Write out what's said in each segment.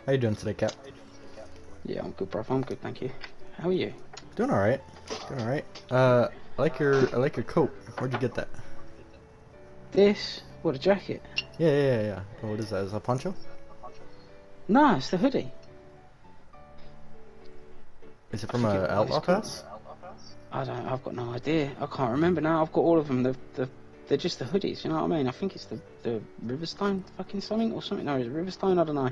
How you doing today, Cap? Yeah, I'm good, bruv. I'm good, thank you. How are you? Doing all right. Doing all right. I like your coat. Where'd you get that? This? What, a jacket? Yeah. What is that? Is that a poncho? No, it's the hoodie. Is it I from a forget what it's Outlaw called. Pass? I've got no idea. I can't remember now. I've got all of them. They're just the hoodies, you know what I mean? I think it's the Riverstone fucking something or something. No, is it Riverstone? I don't know.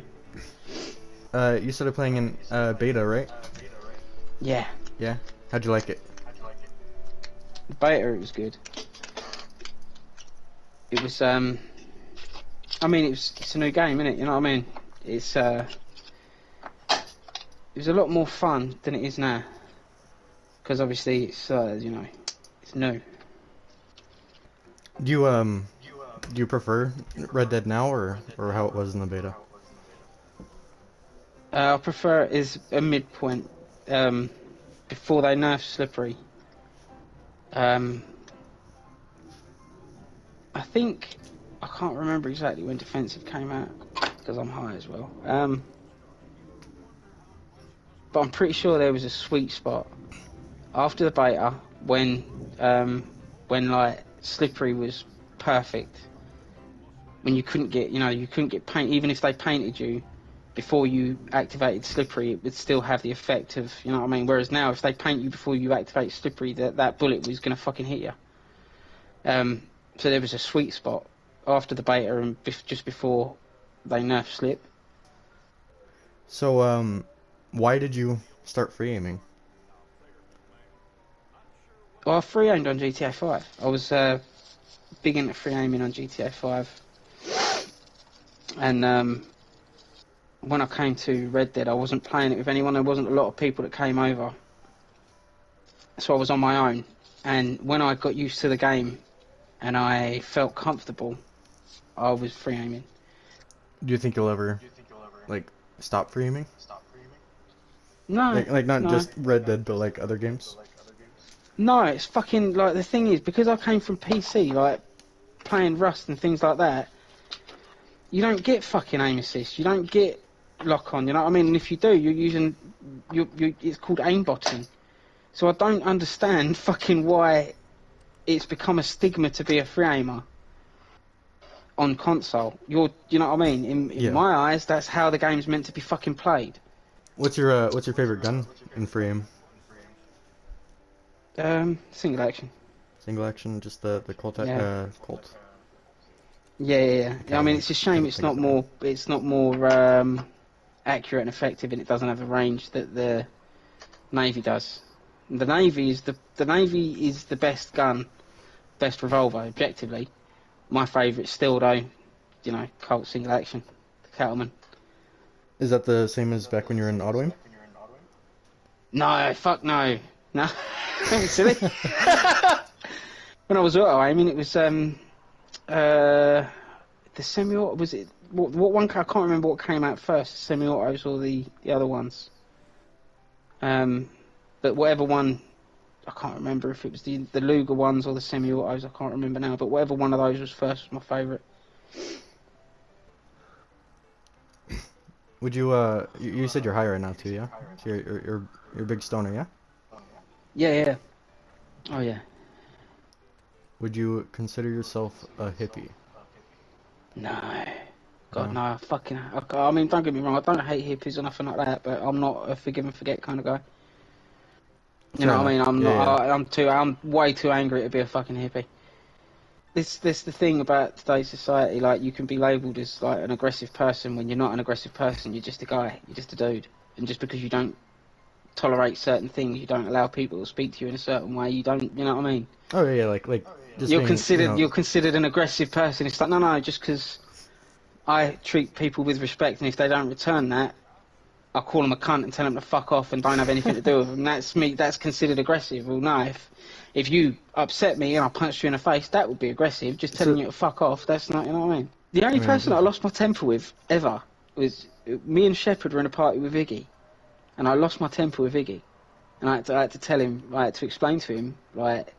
You started playing in beta, right? Yeah. Yeah. How'd you like it? The beta, it was good. It was, I mean, it's a new game, innit? You know what I mean? It was a lot more fun than it is now. Because obviously it's, you know, it's new. Do you prefer Red Dead now or how it was in the beta? I prefer it as a midpoint, before they nerf Slippery. I think, I can't remember exactly when Defensive came out, because I'm high as well. But I'm pretty sure there was a sweet spot after the beta when like Slippery was perfect. When you couldn't get, you couldn't get paint, even if they painted you before you activated Slippery, it would still have the effect of, you know what I mean? Whereas now, if they paint you before you activate Slippery, that bullet was going to fucking hit you. So there was a sweet spot after the beta and just before they nerfed Slip. So why did you start free aiming? Well, I free aimed on GTA 5. I was big into free aiming on GTA 5. And when I came to Red Dead, I wasn't playing it with anyone. There wasn't a lot of people that came over. So I was on my own. And when I got used to the game and I felt comfortable, I was free aiming. Do you think you'll ever like stop free aiming? No, Like not no. just Red Dead, but like other games? No, it's fucking, like, the thing is, because I came from PC, like, playing Rust and things like that, you don't get fucking aim assist, you don't get lock on, you know what I mean? And if you do, you're using, it's called aimbotting. So I don't understand fucking why it's become a stigma to be a free aimer on console. You know what I mean? In Yeah. my eyes, that's how the game's meant to be fucking played. What's your favorite gun in free aim? Single action. Single action, just the Colt. Yeah. Colt. Yeah. I mean, Caliban. it's a shame Couldn't it's think of not the name. more accurate and effective, and it doesn't have the range that the Navy does. The Navy is the best gun, best revolver, objectively. My favourite still, though, Colt single action, Cattleman. Is that the same as back when you were in auto aim? No, fuck no. No. Silly. When I was auto aiming, it was the semi-auto. Was it what one? I can't remember what came out first, semi-autos or the other ones. But whatever one, I can't remember if it was the Luger ones or the semi-autos. I can't remember now. But whatever one of those was first was my favourite. Would you you said you're high right now too, yeah? So you're a big stoner, yeah? Yeah. Oh yeah. Would you consider yourself a hippie? No. God, no. Fucking. I mean, don't get me wrong. I don't hate hippies or nothing like that. But I'm not a forgive and forget kind of guy. You know what I mean? I'm not. Yeah. I'm way too angry to be a fucking hippie. This the thing about today's society. Like, you can be labelled as like an aggressive person when you're not an aggressive person. You're just a guy. You're just a dude. And just because you don't tolerate certain things, you don't allow people to speak to you in a certain way. You don't. You know what I mean? Oh yeah, like just You're being, considered. You're considered an aggressive person. It's like no. Just because I treat people with respect, and if they don't return that, I call them a cunt and tell them to fuck off and don't have anything to do with them. That's me. That's considered aggressive. Well, no, if you upset me and I punch you in the face, that would be aggressive. Just telling you to fuck off, that's not, you know what I mean? The only person that I lost my temper with, ever, was me and Shepard were in a party with Iggy. And I lost my temper with Iggy. And I had to tell him, like, to explain to him, like,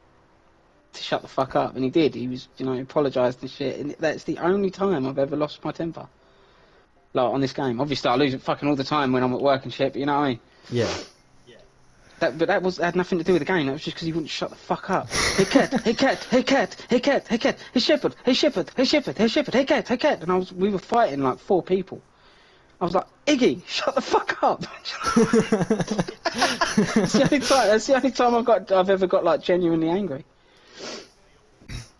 to shut the fuck up. And he did. He was, apologised and shit. And that's the only time I've ever lost my temper. like on this game. Obviously, I lose it fucking all the time when I'm at work and shit. But you know what I mean? Yeah. But that had nothing to do with the game. That was just because he wouldn't shut the fuck up. Hey cat, hey cat, hey cat, hey cat, hey cat, hey shepherd, hey shepherd, hey shepherd, hey shepherd, hey cat, hey cat. And we were fighting like 4 people. I was like, Iggy, shut the fuck up. That's the only time I've ever got like genuinely angry.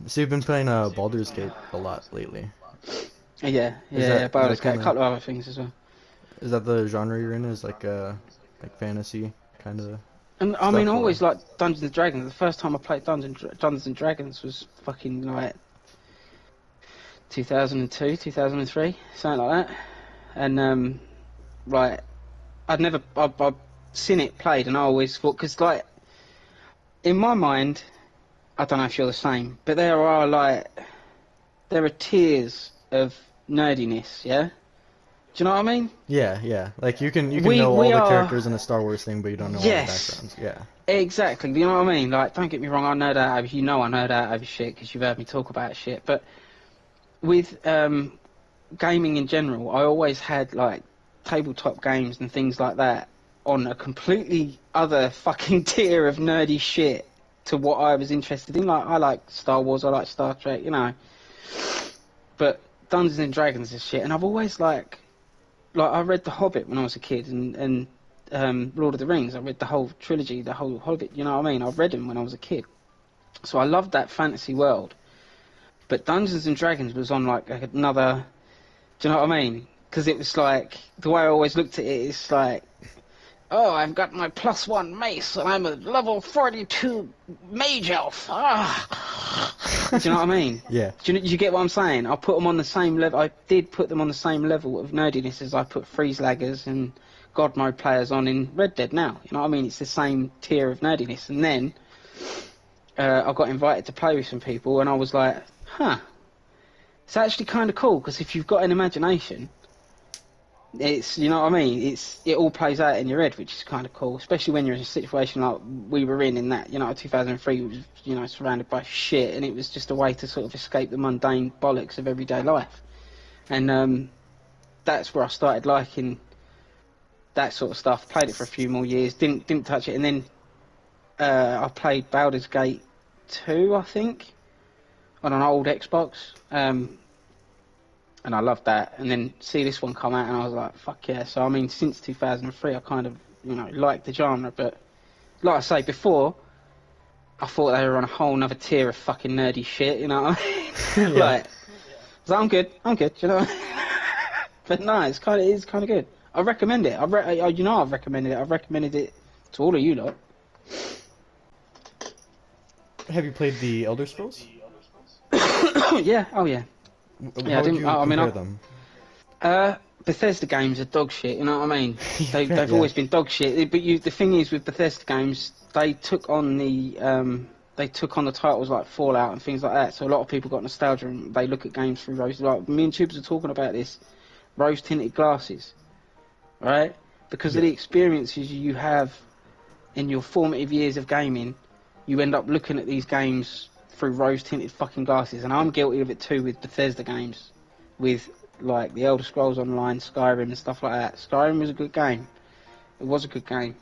So you've been playing Baldur's Gate a lot lately. Yeah, that Battlecat, a couple of other things as well. Is that the genre you're in? Is like fantasy kind of? And I mean, I always like Dungeons and Dragons. The first time I played Dungeons and Dragons was fucking like 2002, 2003, something like that. And like I've seen it played, and I always thought, because like in my mind, I don't know if you're the same, but there are tiers of nerdiness, yeah. Do you know what I mean? Yeah. Like you can know all the characters in a Star Wars thing, but you don't know all the backgrounds. Yeah. Exactly. You know what I mean? Like, don't get me wrong, I nerd out over, I nerd out over shit because you've heard me talk about shit. But with gaming in general, I always had like tabletop games and things like that on a completely other fucking tier of nerdy shit to what I was interested in. Like, I like Star Wars, I like Star Trek, you know. But Dungeons and Dragons is shit, and I've always like I read The Hobbit when I was a kid, and Lord of the Rings. I read the whole trilogy, the whole Hobbit. You know what I mean? I read them when I was a kid, so I loved that fantasy world. But Dungeons and Dragons was on like another. Do you know what I mean? Because it was like the way I always looked at it is like, oh, I've got my +1 mace, and I'm a level 42 mage elf. Do you know what I mean? Yeah. Do you get what I'm saying? I put them on the same level. I did put them on the same level of nerdiness as I put freeze laggers and God mode players on in Red Dead now. You know what I mean? It's the same tier of nerdiness. And then I got invited to play with some people, and I was like, huh, it's actually kind of cool, because if you've got an imagination, it's, you know what I mean, it all plays out in your head, which is kind of cool, especially when you're in a situation like we were in that, you know, 2003 was, you know, surrounded by shit, and it was just a way to sort of escape the mundane bollocks of everyday life. And that's where I started liking that sort of stuff. Played it for a few more years, didn't touch it, and then I played Baldur's Gate 2, I think, on an old Xbox. And I loved that, and then see this one come out, and I was like, fuck yeah. So I mean, since 2003, I kind of, you know, liked the genre, but like I say before, I thought they were on a whole nother tier of fucking nerdy shit, you know what I mean? Like, so I'm good, you know. But no, it's kind of good. I recommend it. I've recommended it. I've recommended it to all of you lot. Have you played the Elder Scrolls? Yeah. Oh yeah. How would you compare them? Bethesda games are dog shit, you know what I mean? They've always been dog shit. But the thing is, with Bethesda games, they took on the titles like Fallout and things like that. So a lot of people got nostalgia, and they look at games through rose. Like me and Tubes are talking about this, rose-tinted glasses, right? Because of the experiences you have in your formative years of gaming, you end up looking at these games through rose-tinted fucking glasses, and I'm guilty of it too with Bethesda games, with like the Elder Scrolls Online, Skyrim and stuff like that. Skyrim was a good game. It was a good game.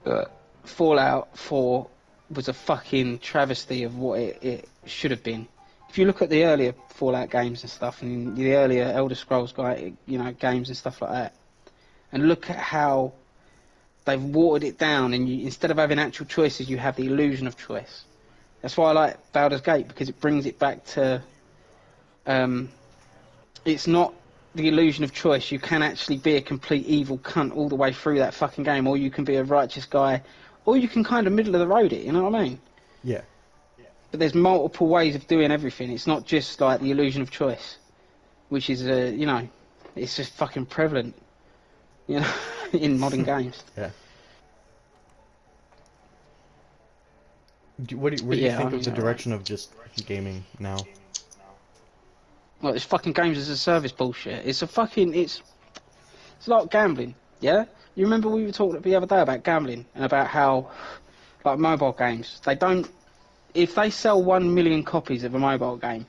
But Fallout 4 was a fucking travesty of what it should have been. If you look at the earlier Fallout games and stuff, and the earlier Elder Scrolls games and stuff like that, and look at how they've watered it down, and instead of having actual choices, you have the illusion of choice. That's why I like Baldur's Gate, because it brings it back to, it's not the illusion of choice. You can actually be a complete evil cunt all the way through that fucking game, or you can be a righteous guy, or you can kind of middle of the road it, you know what I mean? Yeah. But there's multiple ways of doing everything. It's not just like the illusion of choice, which is, you know, it's just fucking prevalent, you know, in modern games. Yeah. What do you think of the direction of just gaming now? Well, it's fucking games as a service bullshit. It's like gambling, yeah? You remember we were talking the other day about gambling, and about how, like, mobile games, if they sell 1 million copies of a mobile game,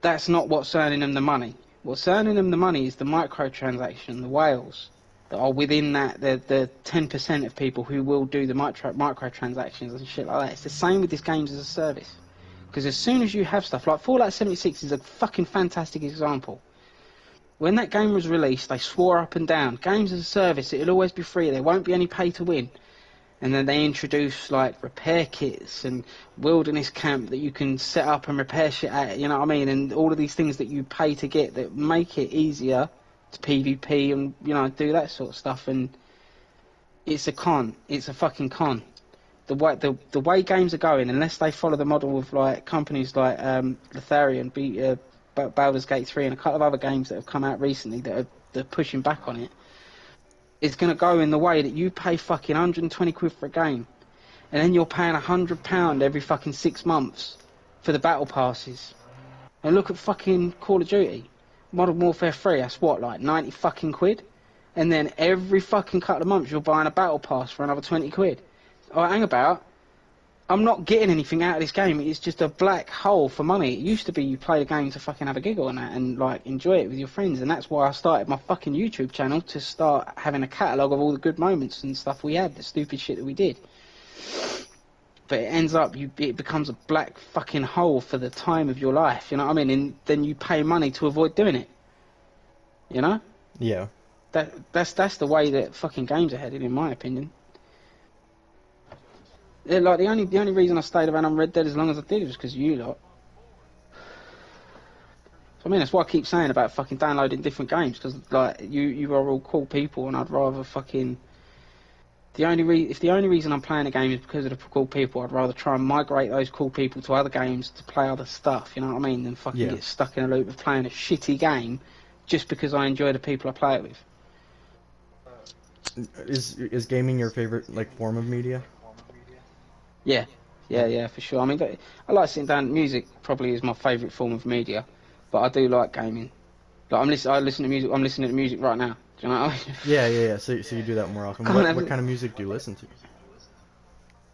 that's not what's earning them the money. What's earning them the money is the microtransaction, the whales that are within that, the 10% of people who will do the microtransactions and shit like that. It's the same with this games as a service. Because as soon as you have stuff, like Fallout 76 is a fucking fantastic example. When that game was released, they swore up and down, games as a service, it'll always be free, there won't be any pay to win. And then they introduced like repair kits and wilderness camp that you can set up and repair shit at, you know what I mean? And all of these things that you pay to get that make it easier to PvP and, you know, do that sort of stuff. And it's a con. It's a fucking con. The way games are going, unless they follow the model of like companies like Letharian, Baldur's Gate 3 and a couple of other games that have come out recently that are pushing back on it, it's going to go in the way that you pay fucking 120 quid for a game, and then you're paying £100 every fucking 6 months for the battle passes. And look at fucking Call of Duty, Modern Warfare 3. That's what, like 90 fucking quid, and then every fucking couple of months you're buying a battle pass for another 20 quid. Oh, hang about. I'm not getting anything out of this game. It's just a black hole for money. It used to be you play the game to fucking have a giggle and that and like enjoy it with your friends, and that's why I started my fucking YouTube channel, to start having a catalogue of all the good moments and stuff we had, the stupid shit that we did. But it ends up, it becomes a black fucking hole for the time of your life, you know what I mean? And then you pay money to avoid doing it. You know? Yeah. That's the way that fucking games are headed, in my opinion. Yeah, like the only reason I stayed around on Red Dead as long as I did was because of you lot. So, I mean, that's what I keep saying about fucking downloading different games, because like you are all cool people, and I'd rather fucking if the only reason I'm playing a game is because of the cool people, I'd rather try and migrate those cool people to other games to play other stuff. You know what I mean? Than fucking get stuck in a loop of playing a shitty game just because I enjoy the people I play it with. Is gaming your favorite like form of media? Yeah, for sure. I mean, I like sitting down. Music probably is my favourite form of media, but I do like gaming. Like I listen to music. I'm listening to music right now. Do you know what I mean? Yeah. So you do that more often. What kind of music do you listen to?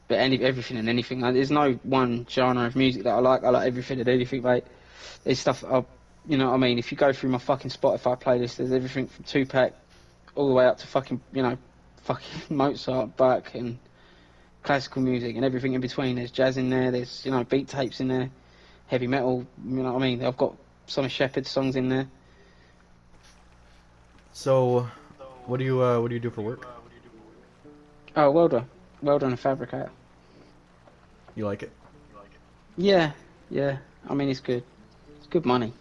But everything and anything. Like, there's no one genre of music that I like. I like everything and anything, mate. There's stuff. You know what I mean? If you go through my fucking Spotify playlist, there's everything from Tupac all the way up to fucking, you know, fucking Mozart, Bach, and classical music and everything in between. There's jazz in there, there's, you know, beat tapes in there, heavy metal, you know what I mean? I've got some of Shepherd's songs in there. So, what do you do for work? Oh, welder and a fabricator. You like it? Yeah. I mean, it's good. It's good money.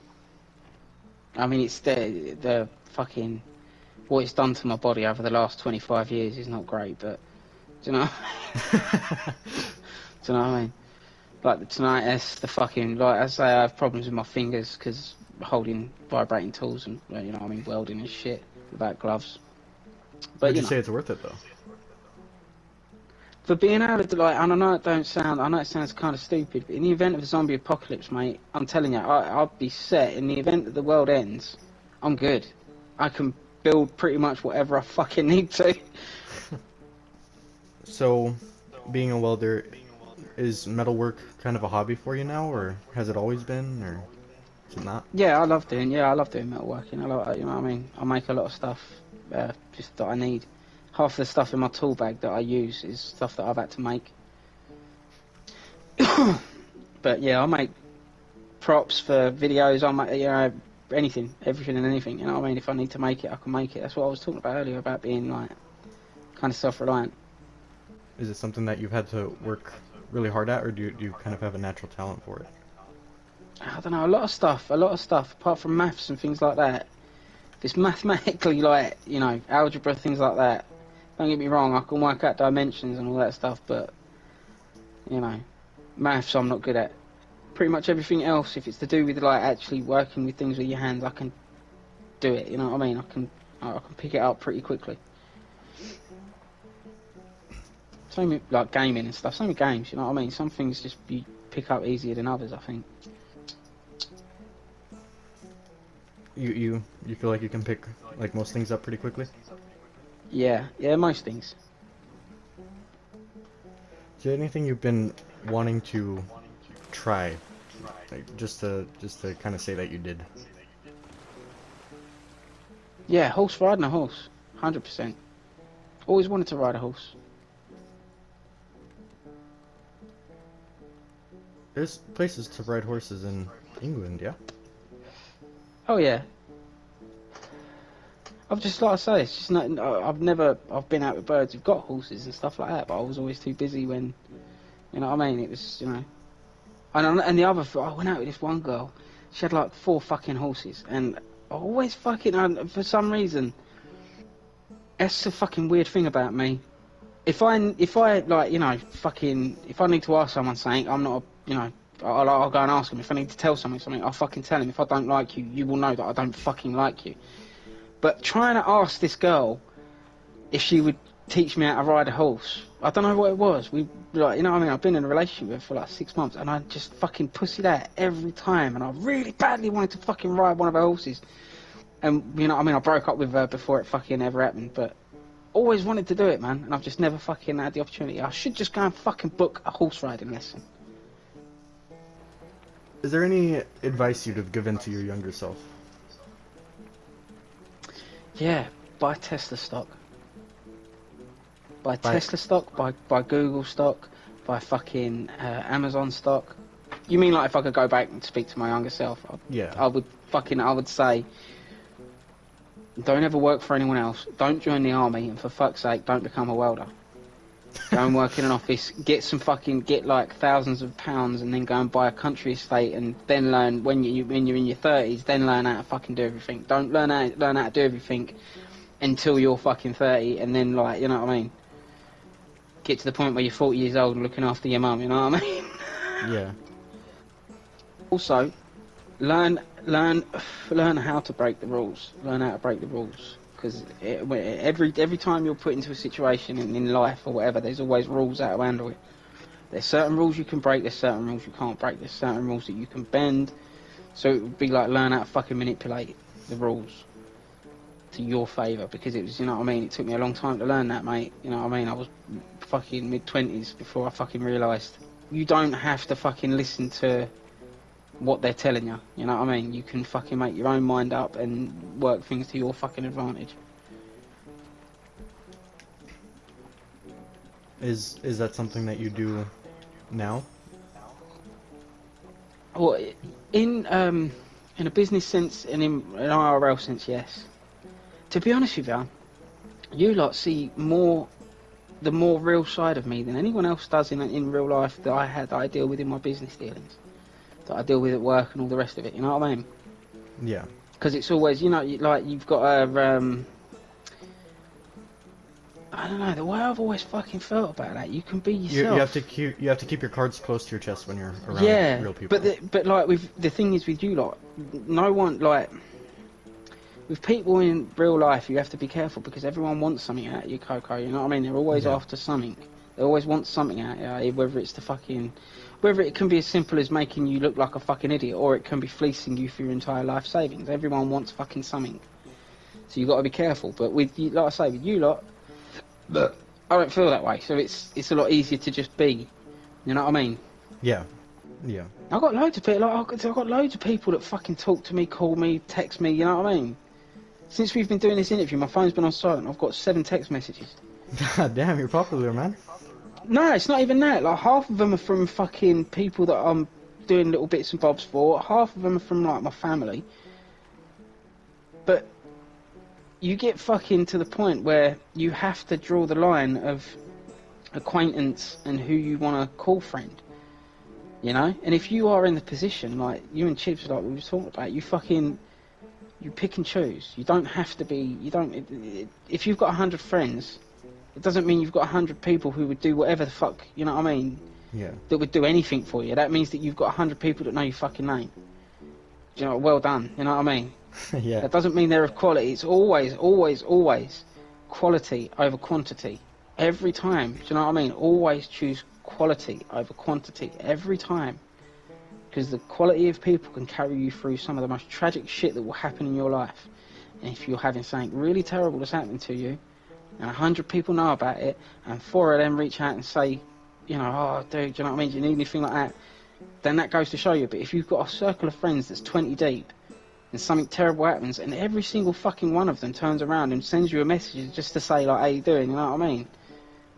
I mean, it's the fucking, what it's done to my body over the last 25 years is not great, but do you know? Do you know what I mean? Like the tinnitus, the fucking, like I say, I have problems with my fingers because holding vibrating tools and, you know what I mean, welding and shit without gloves. But would you say it's worth it though? For being able to, like, and I know it sounds kind of stupid, but in the event of a zombie apocalypse, mate, I'm telling you, I'll be set. In the event that the world ends, I'm good. I can build pretty much whatever I fucking need to. So, being a welder, is metalwork kind of a hobby for you now, or has it always been, or is it not? Yeah, I love doing metalworking. I love, you know what I mean? I make a lot of stuff just that I need. Half the stuff in my tool bag that I use is stuff that I've had to make. But yeah, I make props for videos. I make, you know, anything, everything and anything. You know what I mean? If I need to make it, I can make it. That's what I was talking about earlier, about being like kind of self-reliant. Is it something that you've had to work really hard at, or do you kind of have a natural talent for it? I don't know, a lot of stuff, apart from maths and things like that. If it's mathematically, like, you know, algebra, things like that, don't get me wrong, I can work out dimensions and all that stuff, but, you know, maths I'm not good at. Pretty much everything else, if it's to do with, like, actually working with things with your hands, I can do it, you know what I mean? I can pick it up pretty quickly. Same with, like, gaming and stuff, same with games, you know what I mean? Some things just you pick up easier than others, I think. You feel like you can pick, like, most things up pretty quickly? Yeah, most things. Is there anything you've been wanting to try, like, just to kind of say that you did? Yeah, horse riding a horse, 100%. Always wanted to ride a horse. There's places to ride horses in England, yeah? Oh yeah. I've just like I say, it's just not. I've been out with birds who've got horses and stuff like that, but I was always too busy when, you know what I mean. It was, you know. And the other, I went out with this one girl. She had like 4 fucking horses, and I always fucking, for some reason, that's the fucking weird thing about me. If I like, you know, fucking, if I need to ask someone something, I'm not, you know, I'll go and ask them. If I need to tell someone something, I'll fucking tell him. If I don't like you, you will know that I don't fucking like you. But trying to ask this girl if she would teach me how to ride a horse, I don't know what it was. We, like, you know what I mean? I've been in a relationship with her for like 6 months, and I just fucking pussied out every time, and I really badly wanted to fucking ride one of her horses. And, you know what I mean? I broke up with her before it fucking ever happened, but always wanted to do it, man, and I've just never fucking had the opportunity. I should just go and fucking book a horse riding lesson. Is there any advice you'd have given to your younger self? Yeah, buy Tesla stock. Buy Tesla stock, buy Google stock, buy fucking Amazon stock. You mean like if I could go back and speak to my younger self? Yeah. I would say, don't ever work for anyone else. Don't join the army, and for fuck's sake, don't become a welder. Go and work in an office, get like thousands of pounds, and then go and buy a country estate, and then learn when you're in your 30s. Then learn how to fucking do everything. Don't learn how to do everything until you're fucking 30, and then, like, you know what I mean. Get to the point where you're 40 years old and looking after your mum. You know what I mean? Yeah. Also, learn how to break the rules. Learn how to break the rules. Because every time you're put into a situation in life or whatever, there's always rules how to handle it. There's certain rules you can break, there's certain rules you can't break, there's certain rules that you can bend. So it would be like learn how to fucking manipulate the rules to your favour, because it was, you know what I mean, it took me a long time to learn that, mate. You know what I mean, I was fucking mid-20s before I fucking realised. You don't have to fucking listen to what they're telling you, you know what I mean? You can fucking make your own mind up and work things to your fucking advantage. Is that something that you do now? Well, in a business sense and in an IRL sense, yes. To be honest with you, you lot see the more real side of me than anyone else does in real life that I deal with in my business dealings. That I deal with at work and all the rest of it, you know what I mean? Yeah. Because it's always, you know, like you've got a, I don't know, the way I've always fucking felt about that, you can be yourself. You have to keep your cards close to your chest when you're around real people. But like the thing is with you lot, no one, like, with people in real life, you have to be careful because everyone wants something out of you, Coco, you know what I mean? They're always after something. They always want something out of you, whether it's whether it can be as simple as making you look like a fucking idiot, or it can be fleecing you for your entire life savings. Everyone wants fucking something. So you've got to be careful. But with you, like I say, with you lot, I don't feel that way. So it's a lot easier to just be. You know what I mean? Yeah. Yeah. I've got loads of people, I've got loads of people that fucking talk to me, call me, text me, you know what I mean? Since we've been doing this interview, my phone's been on silent. I've got 7 text messages. God damn, you're popular, man. No, it's not even that. Like, half of them are from fucking people that I'm doing little bits and bobs for. Half of them are from, like, my family. But you get fucking to the point where you have to draw the line of acquaintance and who you want to call friend. You know? And if you are in the position, like you and Chips, like we were talking about, you pick and choose. You don't have to be, if you've got 100 friends, it doesn't mean you've got 100 people who would do whatever the fuck, you know what I mean? Yeah. That would do anything for you. That means that you've got 100 people that know your fucking name. You know, well done, you know what I mean? Yeah. That doesn't mean they're of quality. It's always, always, always quality over quantity. Every time, do you know what I mean? Always choose quality over quantity, every time. Because the quality of people can carry you through some of the most tragic shit that will happen in your life. And if you're having something really terrible that's happening to you, and 100 people know about it, and 4 of them reach out and say, you know, oh, dude, do you know what I mean? Do you need anything like that? Then that goes to show you. But if you've got a circle of friends that's 20 deep, and something terrible happens, and every single fucking one of them turns around and sends you a message just to say like, how you doing? You know what I mean?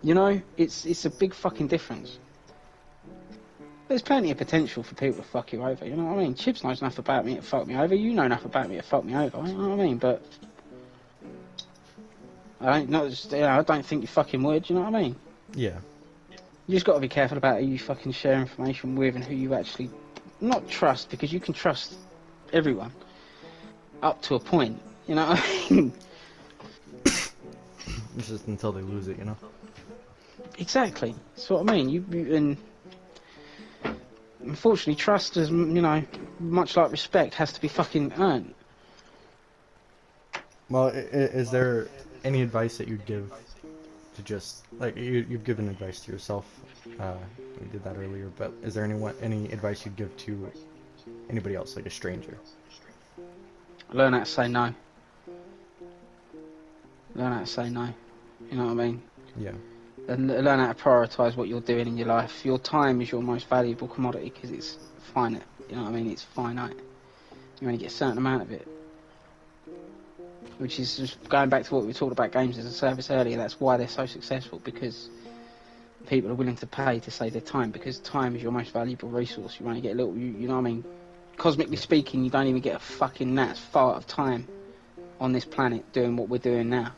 You know, it's a big fucking difference. There's plenty of potential for people to fuck you over, you know what I mean? Chips knows enough about me to fuck me over, you know enough about me to fuck me over, you know what I mean? But I don't think you fucking would, you know what I mean? Yeah. You just got to be careful about who you fucking share information with and who you actually not trust, because you can trust everyone up to a point, you know what I mean? It's just until they lose it, you know? Exactly. That's what I mean. And unfortunately, trust is, you know, much like respect, has to be fucking earned. Well, is there any advice that you'd give to just, like, you've given advice to yourself, we did that earlier, but is there any advice you'd give to anybody else, like a stranger? Learn how to say no. Learn how to say no. You know what I mean? Yeah. And learn how to prioritise what you're doing in your life. Your time is your most valuable commodity because it's finite. You know what I mean? It's finite. You only get a certain amount of it. Which is just going back to what we talked about games as a service earlier. That's why they're so successful, because people are willing to pay to save their time, because time is your most valuable resource. You only get a little, you know what I mean? Cosmically speaking, you don't even get a fucking gnat's fart of time on this planet doing what we're doing now.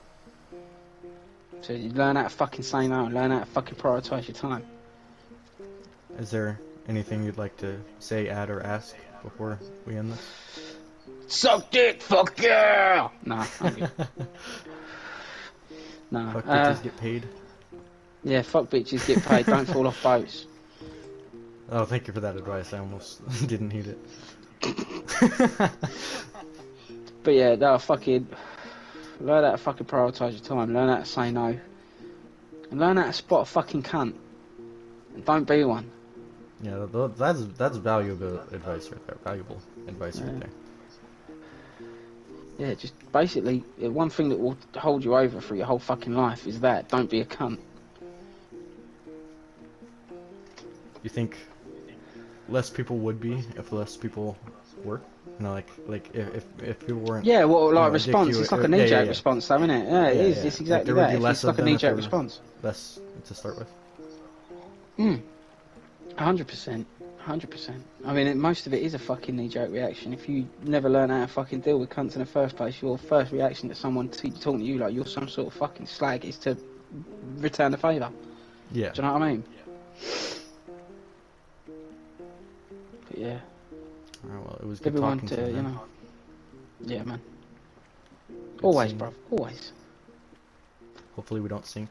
So you learn how to fucking say no and learn how to fucking prioritise your time. Is there anything you'd like to say, add, or ask before we end this? Suck dick, fuck yeah! Nah, I'm good. Nah. Fuck bitches get paid. Yeah, fuck bitches get paid, don't fall off boats. Oh, thank you for that advice. I almost didn't need it. But yeah, no, fucking learn how to fucking prioritise your time, learn how to say no, and learn how to spot a fucking cunt, and don't be one. Yeah, that's valuable advice right there. Valuable advice right there. Yeah, just basically, one thing that will hold you over for your whole fucking life is that, don't be a cunt. You think less people would be if less people were? You know, like if people weren't. Yeah, well, like response. it's like a knee-jerk response, though, isn't it? Yeah, it is. It's exactly like, that. It's like a knee-jerk response. Less to start with. 100%. 100%. I mean, most of it is a fucking knee-jerk reaction. If you never learn how to fucking deal with cunts in the first place, your first reaction to someone talking to you like you're some sort of fucking slag is to return the favour. Yeah. Do you know what I mean? But yeah. Alright, well, it was good talking to you, you know. Yeah, man. Always, bro. Always. Hopefully we don't sink.